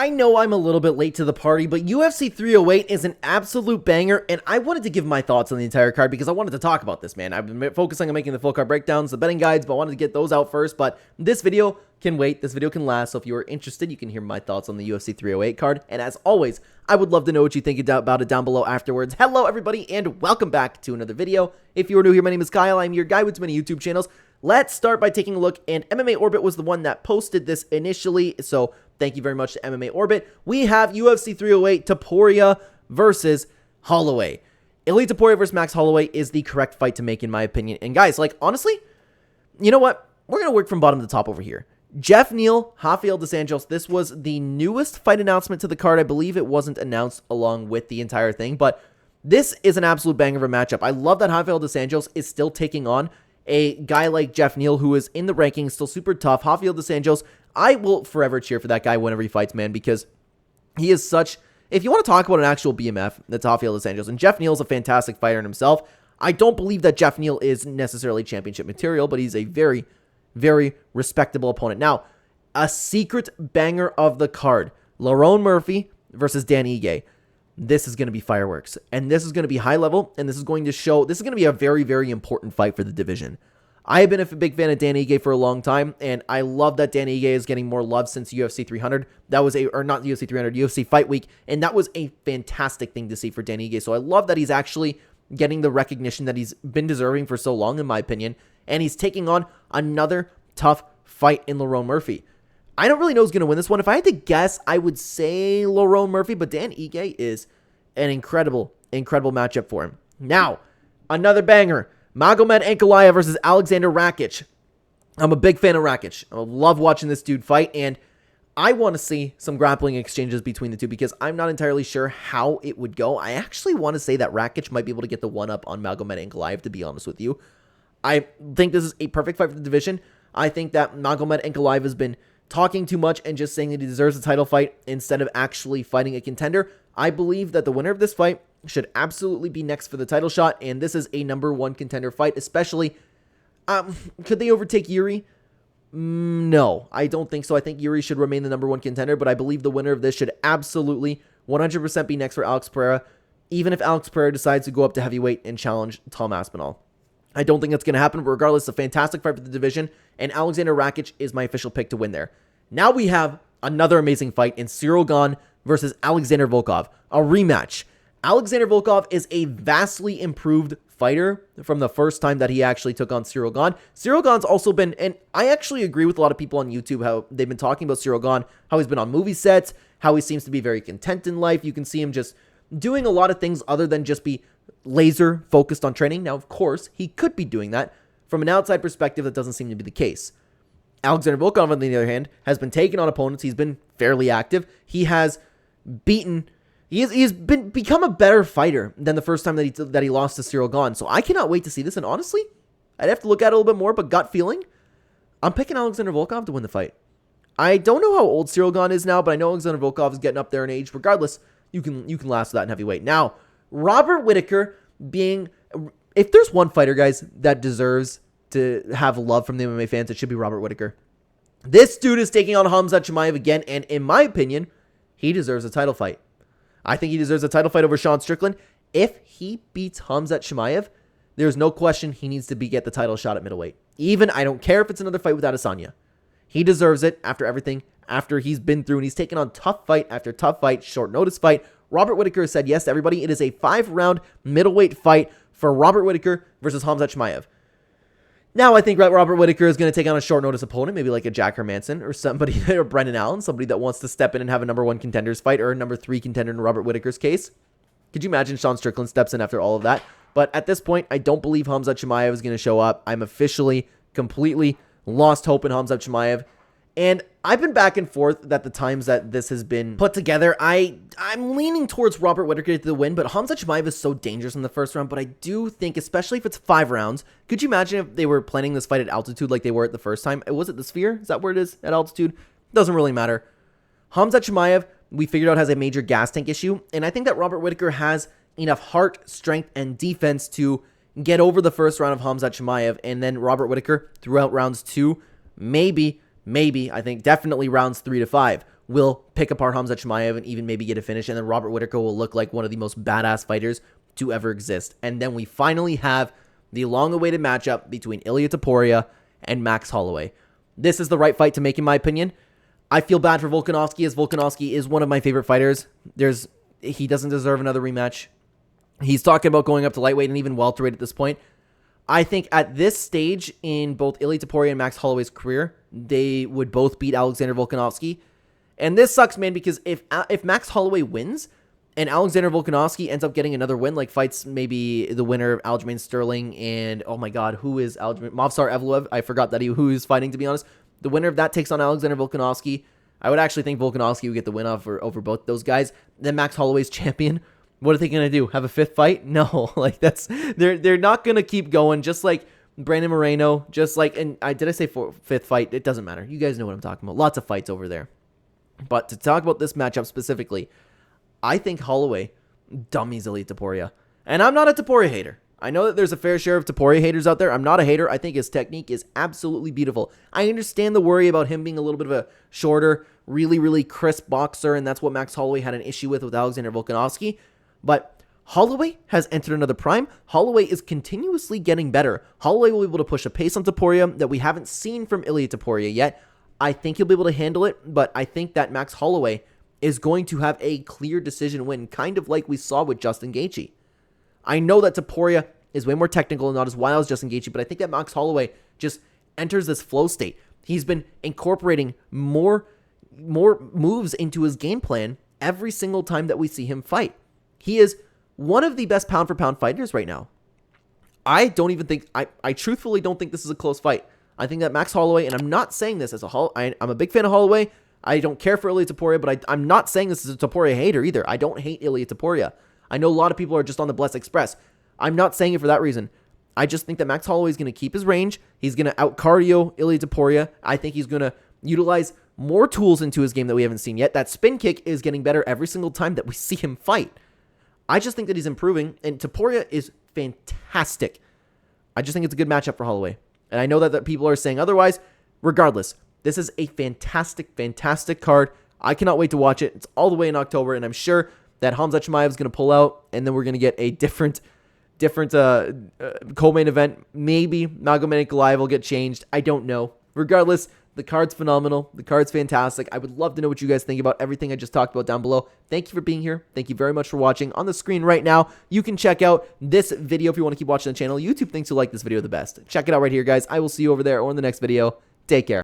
I know I'm a little bit late to the party, but UFC 308 is an absolute banger, and I wanted to give my thoughts on the entire card because I wanted to talk about this, man. I've been focusing on making the full card breakdowns, the betting guides, but I wanted to get those out first, but this video can wait. This video can last, so if you are interested, you can hear my thoughts on the UFC 308 card, and as always, I would love to know what you think about it down below afterwards. Hello, everybody, and welcome back to another video. If you are new here, my name is Kyle. I'm your guy with many YouTube channels. Let's start by taking a look, and MMA Orbit was the one that posted this initially, so thank you very much to MMA Orbit. We have UFC 308 Topuria versus Holloway. Elite Topuria versus Max Holloway is the correct fight to make, in my opinion. And guys, like, honestly, you know what? We're going to work from bottom to top over here. Geoff Neal, Rafael dos Anjos. This was the newest fight announcement to the card. I believe it wasn't announced along with the entire thing, but this is an absolute banger of a matchup. I love that Rafael dos Anjos is still taking on a guy like Geoff Neal, who is in the rankings, still super tough. Rafael dos Anjos, I will forever cheer for that guy whenever he fights, man, because he is such... If you want to talk about an actual BMF, that's Rafael dos Anjos, and Geoff Neal is a fantastic fighter in himself. I don't believe that Geoff Neal is necessarily championship material, but he's a very, very respectable opponent. Now, a secret banger of the card, Lerone Murphy versus Dan Ige. This is going to be fireworks, and this is going to be high level, and this is going to be a very, very important fight for the division. I have been a big fan of Dan Ige for a long time, and I love that Dan Ige is getting more love since UFC 300. That was or not UFC 300, UFC Fight Week, and that was a fantastic thing to see for Dan Ige. So I love that he's actually getting the recognition that he's been deserving for so long, in my opinion, and he's taking on another tough fight in Lerone Murphy. I don't really know who's going to win this one. If I had to guess, I would say Lerone Murphy, but Dan Ige is an incredible, incredible matchup for him. Now, another banger. Magomed Ankalaev versus Alexander Rakic. I'm a big fan of Rakic. I love watching this dude fight, and I want to see some grappling exchanges between the two because I'm not entirely sure how it would go. I actually want to say that Rakic might be able to get the one-up on Magomed Ankalaev, to be honest with you. I think this is a perfect fight for the division. I think that Magomed Ankalaev has been talking too much and just saying that he deserves a title fight instead of actually fighting a contender. I believe that the winner of this fight should absolutely be next for the title shot, and this is a #1 contender fight, especially, could they overtake Yuri? No, I don't think so. I think Yuri should remain the #1 contender, but I believe the winner of this should absolutely 100% be next for Alex Pereira, even if Alex Pereira decides to go up to heavyweight and challenge Tom Aspinall. I don't think that's going to happen, but regardless, it's a fantastic fight for the division, and Alexander Rakic is my official pick to win there. Now we have another amazing fight in Ciryl Gane versus Alexander Volkov, a rematch. Alexander Volkov is a vastly improved fighter from the first time that he actually took on Ciryl Gane. Ciryl Gane's also been, and I actually agree with a lot of people on YouTube how they've been talking about Ciryl Gane, how he's been on movie sets, how he seems to be very content in life. You can see him just doing a lot of things other than just be laser focused on training. Now, of course, he could be doing that. From an outside perspective, that doesn't seem to be the case. Alexander Volkov, on the other hand, has been taking on opponents. He's been fairly active. He has beaten... He's become a better fighter than the first time that he lost to Ciryl Gane. So I cannot wait to see this. And honestly, I'd have to look at it a little bit more, but gut feeling, I'm picking Alexander Volkov to win the fight. I don't know how old Ciryl Gane is now, but I know Alexander Volkov is getting up there in age. Regardless, you can last with that in heavyweight. Now, Robert Whittaker being... If there's one fighter, guys, that deserves to have love from the MMA fans, it should be Robert Whittaker. This dude is taking on Khamzat Chimaev again, and in my opinion, he deserves a title fight. I think he deserves a title fight over Sean Strickland. If he beats Khamzat Chimaev, there's no question he needs to get the title shot at middleweight. Even, I don't care if it's another fight without Adesanya. He deserves it after everything, after he's been through, and he's taken on tough fight after tough fight, short notice fight. Robert Whittaker has said yes to everybody. It is a 5-round middleweight fight for Robert Whittaker versus Khamzat Chimaev. Now, I think Robert Whittaker is going to take on a short notice opponent, maybe like a Jack Hermanson or somebody, or Brendan Allen, somebody that wants to step in and have a #1 contenders fight, or a #3 contender in Robert Whittaker's case. Could you imagine Sean Strickland steps in after all of that? But at this point, I don't believe Khamzat Chimaev is going to show up. I'm officially, completely lost hope in Khamzat Chimaev. And I've been back and forth that the times that this has been put together, I'm leaning towards Robert Whittaker to the win, but Khamzat Chimaev is so dangerous in the first round. But I do think, especially if it's 5 rounds, could you imagine if they were planning this fight at altitude like they were at the first time? Was it the Sphere? Is that where it is at altitude? Doesn't really matter. Khamzat Chimaev, we figured out, has a major gas tank issue, and I think that Robert Whittaker has enough heart, strength, and defense to get over the first round of Khamzat Chimaev, and then Robert Whittaker throughout rounds 2, maybe, I think definitely rounds 3 to 5, will pick apart Khamzat Chimaev and even maybe get a finish, and then Robert Whittaker will look like one of the most badass fighters to ever exist. And then we finally have the long-awaited matchup between Ilia Topuria and Max Holloway. This is the right fight to make, in my opinion. I feel bad for Volkanovski, as Volkanovski is one of my favorite fighters. He doesn't deserve another rematch. He's talking about going up to lightweight and even welterweight at this point. I think at this stage in both Ilia Topuria and Max Holloway's career, they would both beat Alexander Volkanovski. And this sucks, man, because if Max Holloway wins and Alexander Volkanovski ends up getting another win, like fights maybe the winner of Aljamain Sterling and, oh my god, who is Aljamain? Movsar Evloev. I forgot that who he's fighting, to be honest. The winner of that takes on Alexander Volkanovski. I would actually think Volkanovski would get the win over both those guys. Then Max Holloway's champion. What are they going to do? Have a fifth fight? No, like they're not going to keep going, just like Brandon Moreno, just like, and did I say fifth fight? It doesn't matter. You guys know what I'm talking about. Lots of fights over there. But to talk about this matchup specifically, I think Holloway dummies Ilia Topuria. And I'm not a Topuria hater. I know that there's a fair share of Topuria haters out there. I'm not a hater. I think his technique is absolutely beautiful. I understand the worry about him being a little bit of a shorter, really, really crisp boxer, and that's what Max Holloway had an issue with Alexander Volkanovski. But Holloway has entered another prime. Holloway is continuously getting better. Holloway will be able to push a pace on Topuria that we haven't seen from Ilia Topuria yet. I think he'll be able to handle it, but I think that Max Holloway is going to have a clear decision win, kind of like we saw with Justin Gaethje. I know that Topuria is way more technical and not as wild as Justin Gaethje, but I think that Max Holloway just enters this flow state. He's been incorporating more moves into his game plan every single time that we see him fight. He is one of the best pound-for-pound fighters right now. I truthfully don't think this is a close fight. I think that Max Holloway, and I'm not saying this as I'm a big fan of Holloway. I don't care for Ilia Topuria, but I'm not saying this as a Topuria hater either. I don't hate Ilia Topuria. I know a lot of people are just on the Bless Express. I'm not saying it for that reason. I just think that Max Holloway is going to keep his range. He's going to out-cardio Ilia Topuria. I think he's going to utilize more tools into his game that we haven't seen yet. That spin kick is getting better every single time that we see him fight. I just think that he's improving, and Topuria is fantastic. I just think it's a good matchup for Holloway. And I know that people are saying otherwise. Regardless, this is a fantastic, fantastic card. I cannot wait to watch it. It's all the way in October, and I'm sure that Khamzat Chimaev is going to pull out, and then we're going to get a different co-main event. Maybe Magomed Ankalaev will get changed. I don't know. Regardless, the card's phenomenal. The card's fantastic. I would love to know what you guys think about everything I just talked about down below. Thank you for being here. Thank you very much for watching. On the screen right now, you can check out this video if you want to keep watching the channel. YouTube thinks you like this video the best. Check it out right here, guys. I will see you over there or in the next video. Take care.